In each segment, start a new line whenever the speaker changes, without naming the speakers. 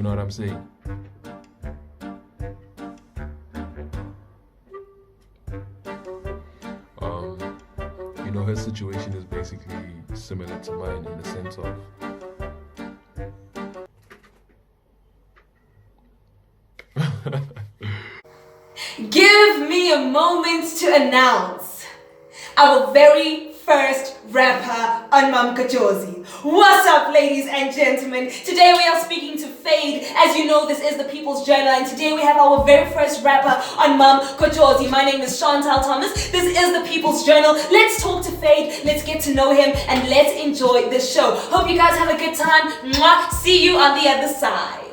know what I'm saying? Her situation is basically similar to mine in the sense of
give me a moment to announce our very first rapper on Mamgojozi. What's up, ladies and gentlemen? Today we are speaking to Fade. As you know, this is the People's Journal, and today we have our very first rapper on Mamgojozi. My name is Chantal Thomas. This is the People's Journal. Let's talk to Fade, let's get to know him, and let's enjoy this show. Hope you guys have a good time. Mwah. See you on the other side.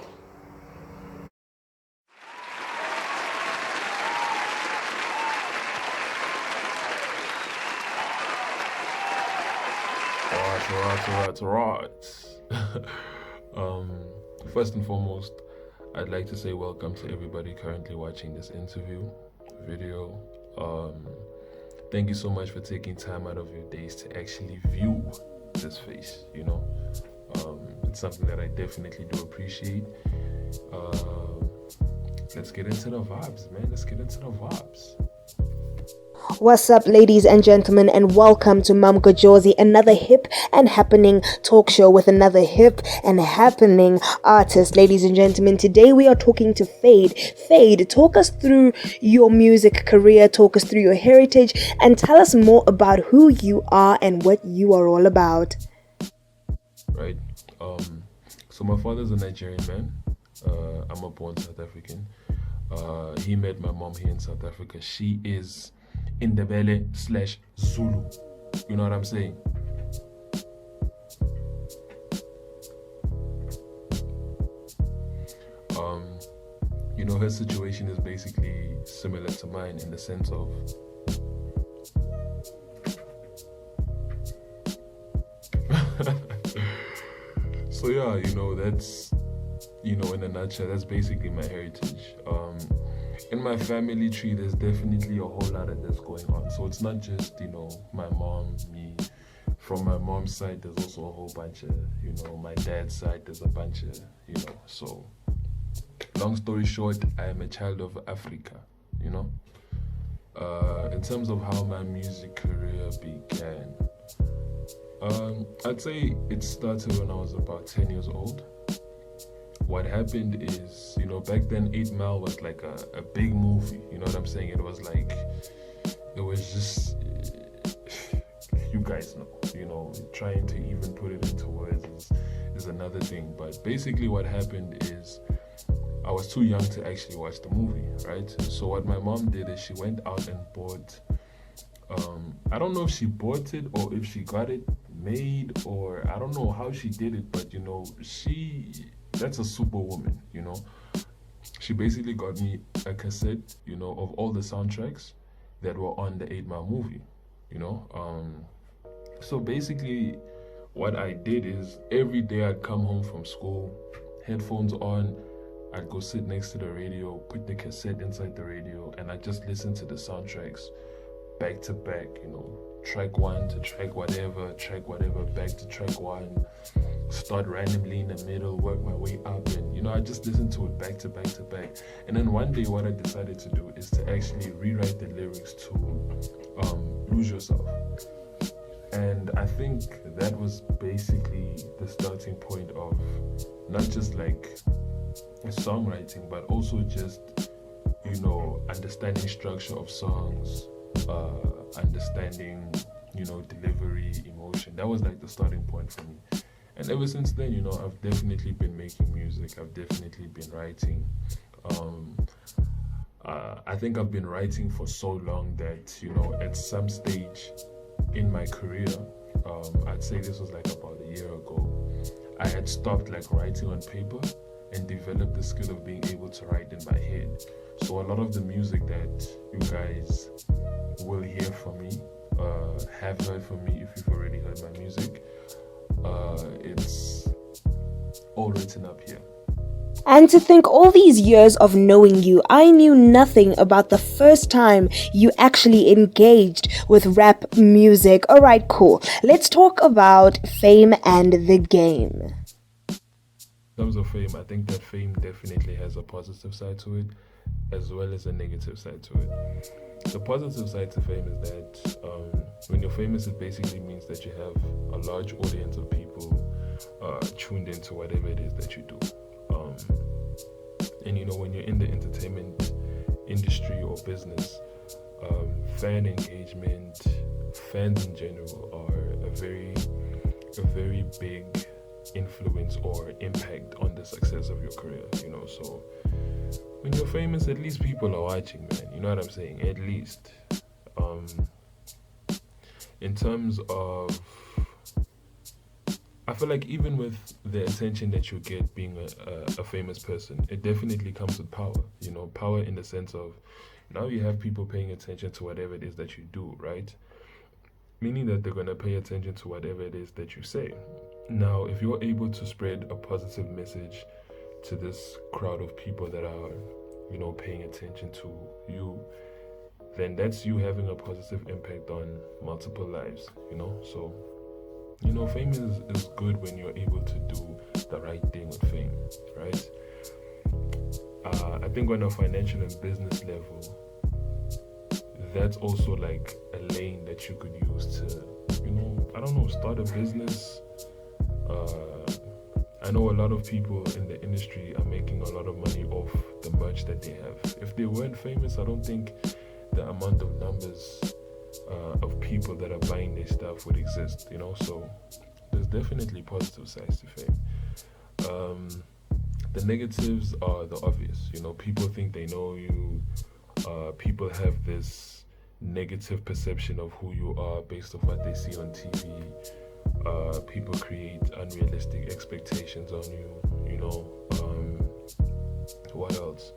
Right. First and foremost, I'd like to say welcome to everybody currently watching this video. Thank you so much for taking time out of your days to actually view this face, It's something that I definitely do appreciate. Let's get into the vibes, man.
What's up, ladies and gentlemen, and welcome to Mamgojozi, another hip and happening talk show with another hip and happening artist. Ladies and gentlemen, today we are talking to Fade. Fade, talk us through your music career, talk us through your heritage, and tell us more about who you are and what you are all about.
Right. So my father's a Nigerian man. I'm a born South African. He met my mom here in South Africa. She is Indebele/Zulu. You know what I'm saying? Her situation is basically similar to mine in the sense of so yeah, that's in a nutshell, that's basically my heritage. In my family tree, there's definitely a whole lot of this going on. So it's not just, my mom, me. From my mom's side, there's also a whole bunch of, my dad's side, there's a bunch of, So, long story short, I am a child of Africa, In terms of how my music career began, I'd say it started when I was about 10 years old. What happened is, back then 8 Mile was like a big movie, you know what I'm saying? It was just, you guys know, trying to even put it into words is another thing. But basically what happened is I was too young to actually watch the movie, right? So what my mom did is she went out and bought, I don't know if she bought it or if she got it made, or I don't know how she did it, but that's a superwoman, She basically got me a cassette, of all the soundtracks that were on the 8 Mile movie, So basically what I did is every day I'd come home from school, headphones on, I'd go sit next to the radio, put the cassette inside the radio, and I'd just listen to the soundtracks back to back, track one to track whatever, back to track one, start randomly in the middle, work my way up, and I just listened to it back to back to back. And then one day what I decided to do is to actually rewrite the lyrics to Lose Yourself. And I think that was basically the starting point of not just like songwriting, but also just understanding structure of songs, understanding delivery, emotion. That was like the starting point for me. And ever since then, I've definitely been making music. I've definitely been writing. I think I've been writing for so long that, at some stage in my career, I'd say this was like about a year ago, I had stopped like writing on paper and developed the skill of being able to write in my head. So a lot of the music that you guys will hear from me, have heard from me if you've already heard my music, it's all written up here.
And to think all these years of knowing you, I knew nothing about the first time you actually engaged with rap music. Alright, cool. Let's talk about fame and the game.
terms of fame, I think that fame definitely has a positive side to it as well as a negative side to it. The positive side to fame is that when you're famous, it basically means that you have a large audience of people tuned into whatever it is that you do. And when you're in the entertainment industry or business, fan engagement, fans in general are a very big influence or impact on the success of your career. So when you're famous, at least people are watching, man. You know what I'm saying? At least. In terms of, I feel like even with the attention that you get being a famous person, it definitely comes with power. Power in the sense of now you have people paying attention to whatever it is that you do, right? Meaning that they're going to pay attention to whatever it is that you say. Now, if you're able to spread a positive message to this crowd of people that are, paying attention to you, then that's you having a positive impact on multiple lives, So, fame is good when you're able to do the right thing with fame, right? I think on a financial and business level, that's also like a lane that you could use to, start a business. I know a lot of people in the industry are making a lot of money off the merch that they have. If they weren't famous, I don't think the amount of numbers of people that are buying their stuff would exist, So there's definitely positive sides to fame. The negatives are the obvious, people think they know you. People have this negative perception of who you are based off what they see on TV. People create unrealistic expectations on you, what else?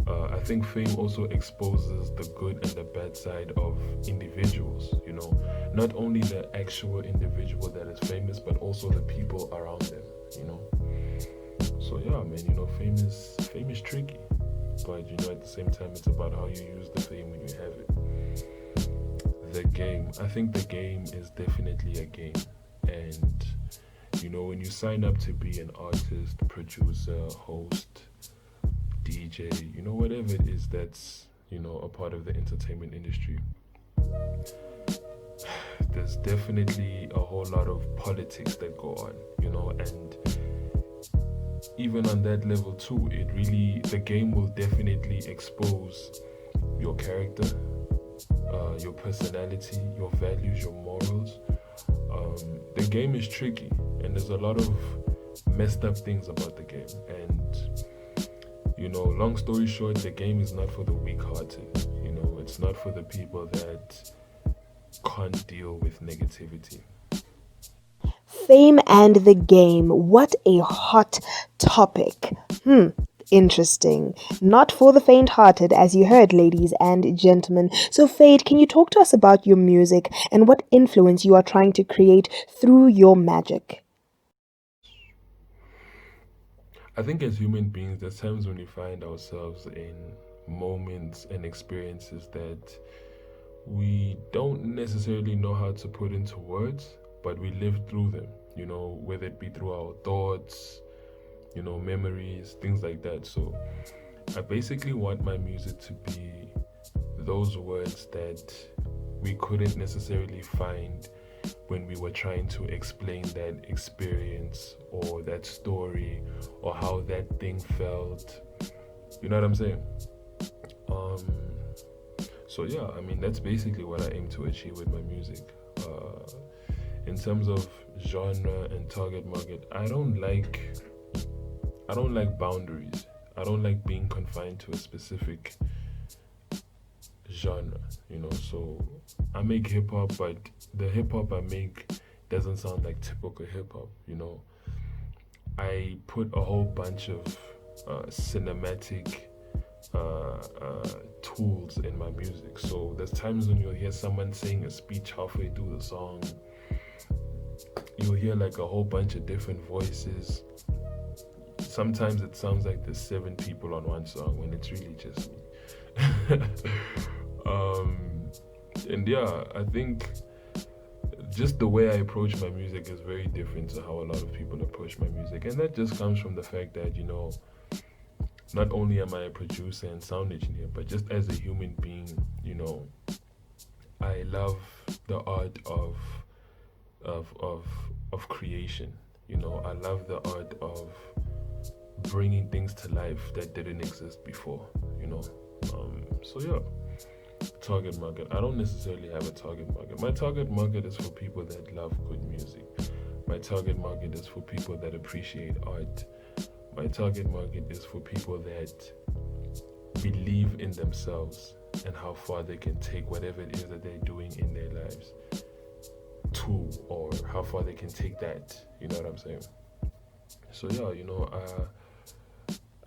I think fame also exposes the good and the bad side of individuals, not only the actual individual that is famous, but also the people around them, So yeah, man, fame is tricky, but at the same time, it's about how you use the fame when you have it. The game, I think the game is definitely a game. And when you sign up to be an artist, producer, host, DJ, whatever it is that's a part of the entertainment industry, there's definitely a whole lot of politics that go on, and even on that level too, the game will definitely expose your character, your personality, your values, your morals. The game is tricky, and there's a lot of messed up things about the game. And long story short, the game is not for the weak-hearted. It's not for the people that can't deal with negativity.
Fame and the game. What a hot topic. Interesting. Not for the faint-hearted, as you heard, ladies and gentlemen. So, Fade, can you talk to us about your music and what influence you are trying to create through your magic?
I think as human beings, there's times when we find ourselves in moments and experiences that we don't necessarily know how to put into words, but we live through them, whether it be through our thoughts, memories, things like that. So I basically want my music to be those words that we couldn't necessarily find when we were trying to explain that experience or that story or how that thing felt. You know what I'm saying? So yeah, that's basically what I aim to achieve with my music. In terms of genre and target market, I don't like boundaries. I don't like being confined to a specific genre, so I make hip-hop, but the hip-hop I make doesn't sound like typical hip-hop, I put a whole bunch of cinematic tools in my music. So there's times when you'll hear someone saying a speech halfway through the song. You'll hear like a whole bunch of different voices. Sometimes it sounds like there's 7 people on one song when it's really just me. And yeah, I think just the way I approach my music is very different to how a lot of people approach my music. And that just comes from the fact that, not only am I a producer and sound engineer, but just as a human being, I love the art of creation. I love the art of bringing things to life that didn't exist before. So yeah, target market. I don't necessarily have a target market. My target market is for people that love good music. My target market is for people that appreciate art. My target market is for people that believe in themselves and how far they can take whatever it is that they're doing in their lives to, or how far they can take that. You know what I'm saying? So yeah,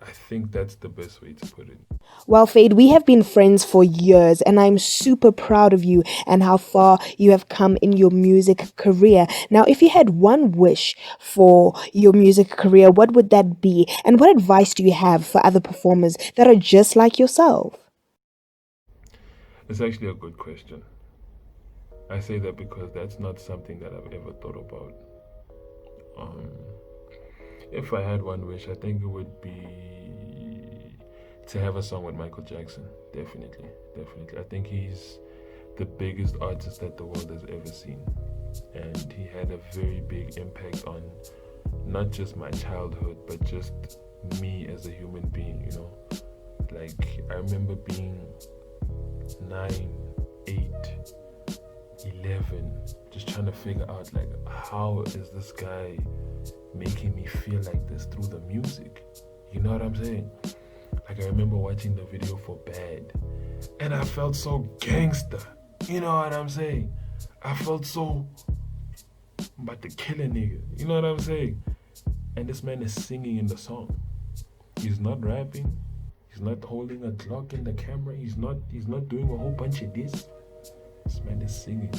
I think that's the best way to put it.
Well, Fade, we have been friends for years, and I'm super proud of you and how far you have come in your music career. Now, if you had one wish for your music career, what would that be? And what advice do you have for other performers that are just like yourself?
It's actually a good question. I say that because that's not something that I've ever thought about. If I had one wish, I think it would be to have a song with Michael Jackson. Definitely. I think he's the biggest artist that the world has ever seen. And he had a very big impact on not just my childhood, but just me as a human being, Like, I remember being 9, 8, 11, just trying to figure out, like, how is this guy making me feel like this through the music? You know what I'm saying? Like, I remember watching the video for Bad, and I felt so gangster. You know what I'm saying? I felt so I'm about to kill a nigga. You know what I'm saying? And this man is singing in the song. He's not rapping. He's not holding a clock in the camera. He's not doing a whole bunch of this. This man is singing.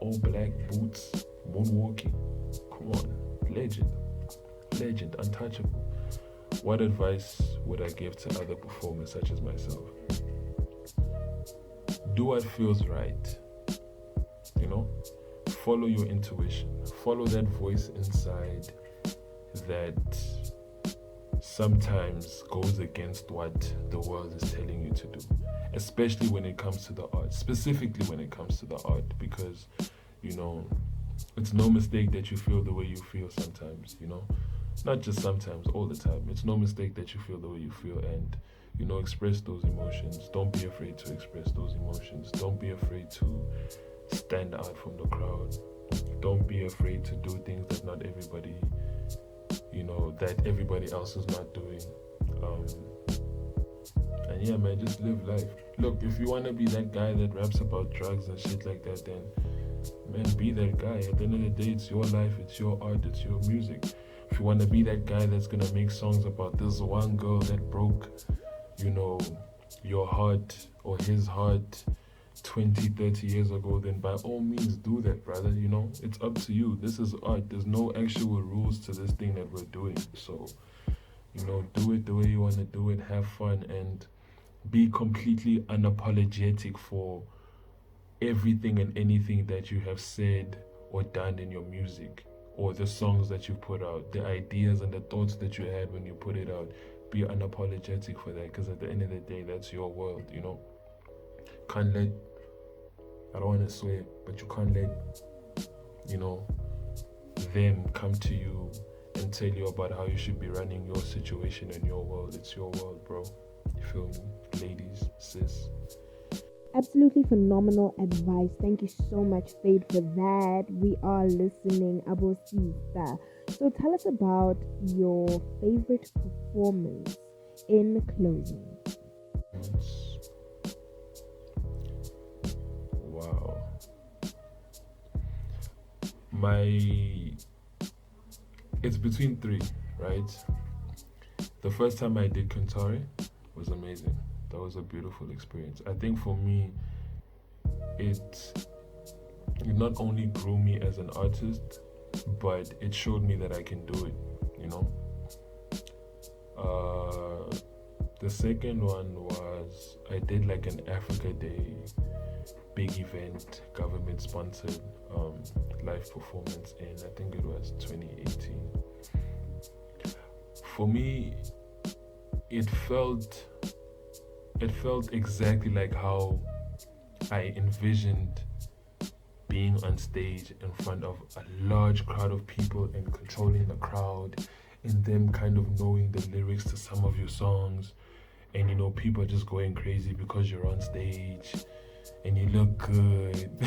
All black boots, moonwalking. Come on, legend, untouchable. What advice would I give to other performers such as myself? Do what feels right. Follow your intuition. Follow that voice inside that sometimes goes against what the world is telling you to do, especially when it comes to the art, specifically when it comes to the art, because it's no mistake that you feel the way you feel sometimes, not just sometimes, all the time. It's no mistake that you feel the way you feel, and express those emotions. Don't be afraid to express those emotions. Don't be afraid to stand out from the crowd. Don't be afraid to do things that not everybody that everybody else is not doing. And yeah, man, just live life. Look, if you want to be that guy that raps about drugs and shit like that, then man, be that guy. At the end of the day, it's your life, it's your art, it's your music. If you want to be that guy that's gonna make songs about this one girl that broke your heart or his heart 20, 30 years ago, then by all means do that, brother. It's up to you. This is art. There's no actual rules to this thing that we're doing. So, do it the way you want to do it. Have fun and be completely unapologetic for everything and anything that you have said or done in your music, or the songs that you put out, the ideas and the thoughts that you had when you put it out. Be unapologetic for that, because at the end of the day, that's your world. Can't let, I don't want to swear, but you can't let them come to you and tell you about how you should be running your situation and your world. It's your world, bro. You feel me? Ladies, sis.
Absolutely phenomenal advice. Thank you so much, Fade, for that. We are listening. Abosisa. So tell us about your favorite performance in closing.
Wow. It's between 3, right? The first time I did tertiary was amazing. That was a beautiful experience. I think for me, it not only grew me as an artist, but it showed me that I can do it, The second one was, I did like an Africa Day big event, government-sponsored live performance in, I think it was 2018. For me, it felt exactly like how I envisioned being on stage in front of a large crowd of people and controlling the crowd, and them kind of knowing the lyrics to some of your songs, and people are just going crazy because you're on stage and you look good.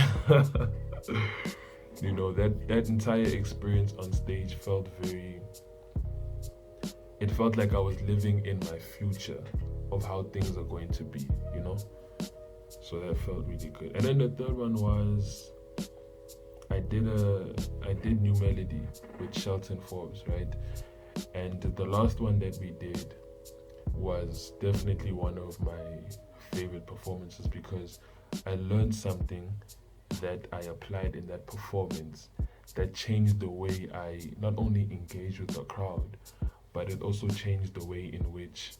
That entire experience on stage felt like I was living in my future of how things are going to be, So that felt really good. And then the third one was I did New Melody with Shelton Forbes, right? And the last one that we did was definitely one of my favorite performances because I learned something that I applied in that performance that changed the way I not only engage with the crowd, but it also changed the way in which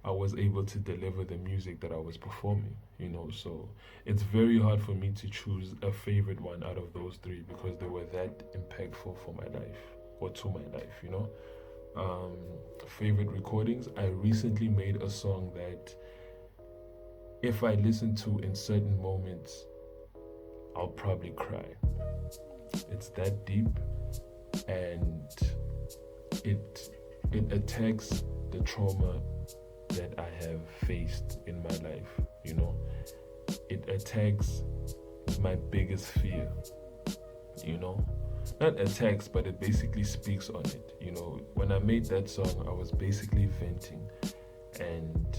I was able to deliver the music that I was performing, so it's very hard for me to choose a favorite one out of those three because they were that impactful for my life or to my life, Favorite recordings, I recently made a song that if I listen to in certain moments, I'll probably cry. It's that deep, and it attacks the trauma that I have faced in my life, It attacks my biggest fear, Not attacks, but it basically speaks on it, When I made that song, I was basically venting, and,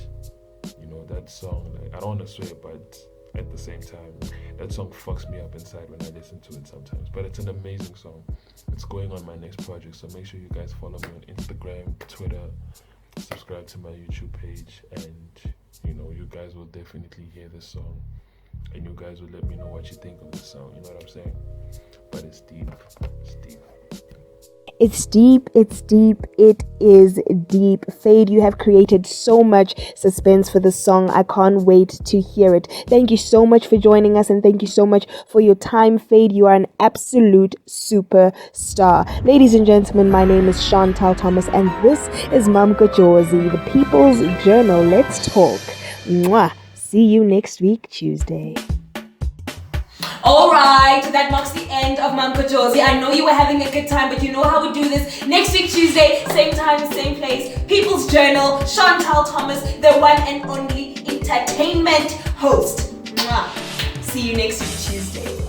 that song, I don't want to swear, but at the same time, that song fucks me up inside when I listen to it sometimes, but it's an amazing song. It's going on my next project, so make sure you guys follow me on Instagram, Twitter, subscribe to my YouTube page, and you guys will definitely hear this song, and you guys will let me know what you think of this song, you know what I'm saying? But it's deep.
It's deep, it is deep. Fade, you have created so much suspense for this song. I can't wait to hear it. Thank you so much for joining us, and thank you so much for your time, Fade. You are an absolute superstar. Ladies and gentlemen, my name is Chantal Thomas, and this is Mamgojozi, the People's Journal. Let's talk. Mwah. See you next week, Tuesday.
Alright, that marks the end of Mamgojozi. I know you were having a good time, but you know how we do this. Next week, Tuesday, same time, same place. People's Journal, Chantal Thomas, the one and only entertainment host. Mwah. See you next week, Tuesday.